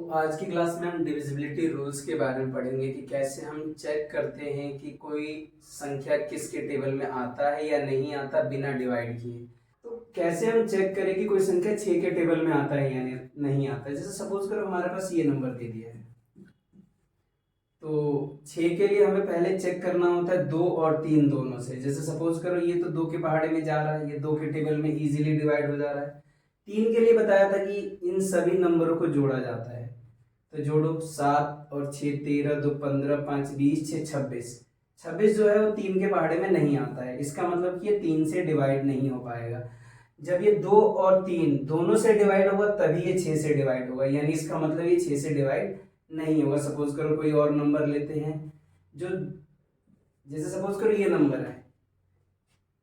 आज की क्लास में हम डिविजिबिलिटी रूल्स के बारे में पढ़ेंगे कि कैसे हम चेक करते हैं कि कोई संख्या किसके टेबल में आता है या नहीं आता बिना डिवाइड किए। तो कैसे हम चेक करें कि कोई संख्या 6 के टेबल में आता है या नहीं आता है। जैसे सपोज करो हमारे पास ये नंबर दे दिया है, तो 6 के लिए हमें पहले चेक करना होता है 2 और 3 दोनों से। जैसे सपोज करो ये तो 2 के पहाड़े में जा रहा है, ये 2 के टेबल में इजीली डिवाइड हो जा रहा है। 3 के लिए बताया था कि इन सभी नंबरों को जोड़ा जाता है, तो जोड़ो 7 और 6 13, 2 15, 5 20, 6 26। 26 जो है वो 3 के पहाड़े में नहीं आता है, इसका मतलब कि ये 3 से डिवाइड नहीं हो पाएगा। जब ये 2 और 3 दोनों से डिवाइड होगा तभी ये 6 से डिवाइड होगा, यानी इसका मतलब ये 6 से डिवाइड नहीं होगा। सपोज करो कोई और नंबर लेते हैं, जो जैसे सपोज करो ये नंबर है,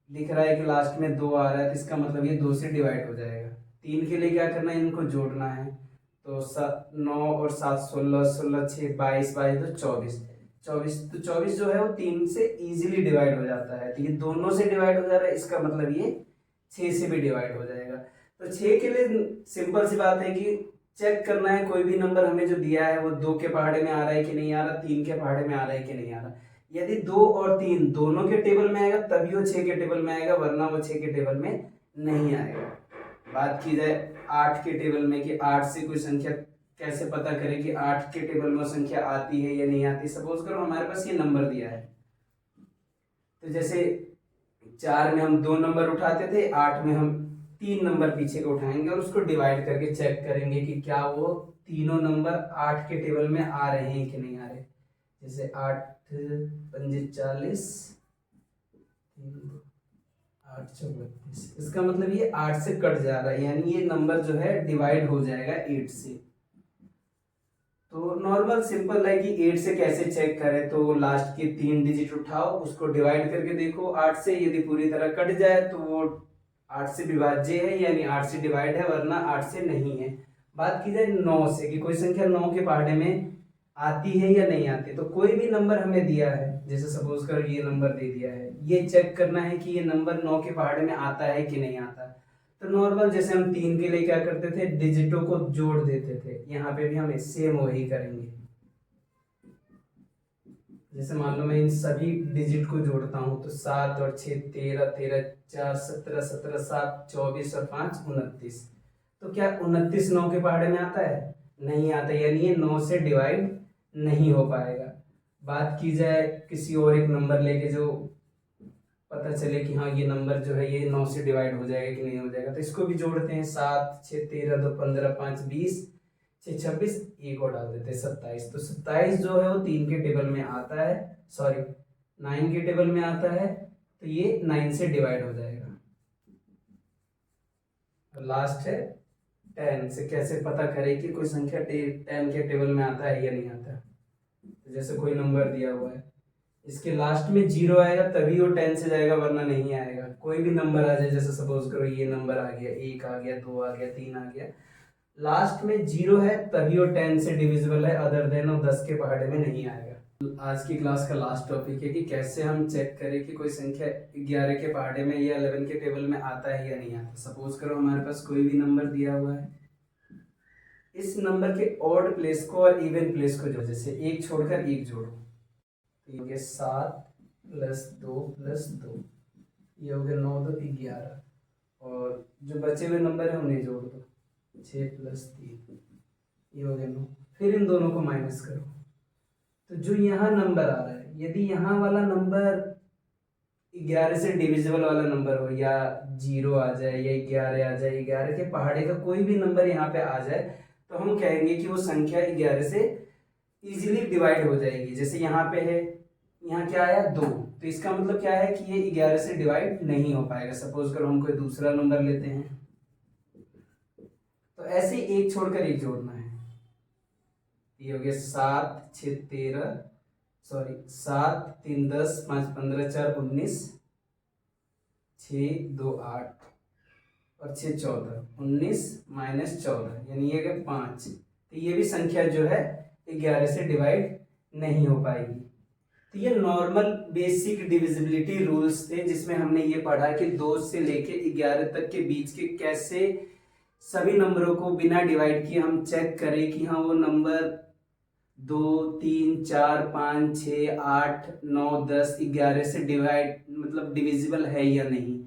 लिख रहा है कि लास्ट में 2 आ रहा है, तो इसका मतलब ये 2 से डिवाइड हो जाएगा। 3 के लिए क्या करना है, इनको जोड़ना है। तो 9 और 7 16, 16 6 22, 22 तो 24, 24 तो 24 जो है वो 3 से इजीली डिवाइड हो जाता है। तो ये दोनों से डिवाइड हो जा रहा है, इसका मतलब ये 6 से भी डिवाइड हो जाएगा। तो 6 के लिए सिंपल सी बात है कि चेक करना है कोई भी नंबर हमें जो दिया है वो 2 के पहाड़े में आ रहा है कि नहीं आ रहा, 3 के पहाड़े में आ रहा है कि नहीं आ रहा। यदि 2 और 3 दोनों के टेबल में आएगा तभी वो 6 के टेबल में आएगा, वरना वो 6 के टेबल में नहीं आएगा। बात की जाए 8 के टेबल में कि 8 से कोई संख्या कैसे पता करें कि 8 के टेबल में संख्या आती है या नहीं आती। सपोज करो हमारे पास ये नंबर दिया है, तो जैसे 4 में हम 2 नंबर उठाते थे, 8 में हम 3 नंबर पीछे को उठाएंगे और उसको डिवाइड करके चेक करेंगे कि क्या वो तीनों नंबर 8 के टेबल में आ रहे हैं कि नहीं आ रहे। जैसे 8 पंजे 40, 8 32, इसका मतलब ये 8 से कट जा रहा है, यानी ये नंबर जो है डिवाइड हो जाएगा 8 से। तो नॉर्मल सिंपल है कि 8 से कैसे चेक करें, तो लास्ट के 3 डिजिट उठाओ, उसको डिवाइड करके देखो 8 से, यदि पूरी तरह कट जाए तो वो 8 से विभाज्य है, यानी 8 से डिवाइड है, वरना 8 से नहीं है। बात की जाए 9 से कि कोई संख्या 9 के पहाड़े में आती है या नहीं आती, तो कोई भी नंबर हमें दिया है, जैसे सपोज करो ये नंबर दे दिया है, ये चेक करना है कि ये नंबर 9 के पहाड़े में आता है कि नहीं आता। तो नॉर्मल जैसे हम 3 के लिए क्या करते थे, डिजिटों को जोड़ देते थे, यहाँ पे भी हम सेम वही करेंगे। जैसे मान लो मैं इन सभी डिजिट को जोड़ता हूँ, तो 7 और 6 13, 13 4 17, 17 7 24 और 5 29। तो क्या 29 9 के पहाड़े में आता है? नहीं आता, यानी ये 9 से डिवाइड नहीं हो पाएगा। बात की जाए किसी और एक नंबर लेके जो पता चले कि हाँ ये नंबर जो है ये 9 से डिवाइड हो जाएगा कि नहीं हो जाएगा, तो इसको भी जोड़ते हैं। 7 6 13, 2 15, 5 20, 6 26, एक और डाल देते हैं 27। तो 27 जो है वो 3 के टेबल में आता है, सॉरी 9 के टेबल में आता है, तो ये 9 से डिवाइड हो जाएगा। लास्ट है 10 से कैसे पता करें कि कोई संख्या 10 के टेबल में आता है या नहीं आता। तो जैसे कोई नंबर दिया हुआ है, इसके लास्ट में 0 आएगा तभी वो 10 से जाएगा, वरना नहीं आएगा। कोई भी नंबर आ जाए, जैसे सपोज करो ये नंबर आ गया, 1 आ गया, 2 आ गया, 3 आ गया, लास्ट में 0 है तभी वो 10 से डिविजिबल है, अदर देन वो 10 के पहाड़े में नहीं आएगा। आज की क्लास का लास्ट टॉपिक है कि कैसे हम चेक करें कि कोई संख्या 11 के पहाड़े में या 11 के टेबल में आता है या नहीं आता। सपोज करो हमारे पास कोई भी नंबर दिया हुआ है, इस नंबर के ऑड प्लेस को और इवन प्लेस को जोड़ो, जैसे 1 छोड़कर 1 जोड़ो, तो ये 7 + 2 + 2, ये हो गया 9 2 11, और जो बचे हुए नंबर है उन्हें जोड़ दो, 6 + 3, ये हो गया 9। फिर इन दोनों को माइनस करो, तो जो यहाँ नंबर आ रहा है, यदि यहाँ वाला नंबर 11 से डिविजिबल वाला नंबर हो, या 0 आ जाए या 11 आ जाए, 11 के पहाड़े का कोई भी नंबर यहाँ पे आ जाए, तो हम कहेंगे कि वो संख्या 11 से इजीली डिवाइड हो जाएगी। जैसे यहाँ पे है, यहाँ क्या आया 2, तो इसका मतलब क्या है कि ये 11 से डिवाइड नहीं हो पाएगा। सपोज करो हम कोई दूसरा नंबर लेते हैं, तो ऐसे 1 छोड़कर 1 जोड़ना है। ये हो गया 7 6 13, सॉरी 7 3 10, 5 15, 4 19, 6 2 8 और 6 14, 19 - 14, यानी ये 5। तो ये भी संख्या जो है 11 से डिवाइड नहीं हो पाएगी। तो ये नॉर्मल बेसिक डिविजिबिलिटी रूल्स थे, जिसमें हमने ये पढ़ा कि 2 से लेके 11 तक के बीच के कैसे सभी नंबरों को बिना डिवाइड किए हम चेक करें कि हाँ वो नंबर 2, 3, 4, 5, 6, 8, 9, 10, 11 से डिवाइड मतलब डिविजिबल है या नहीं।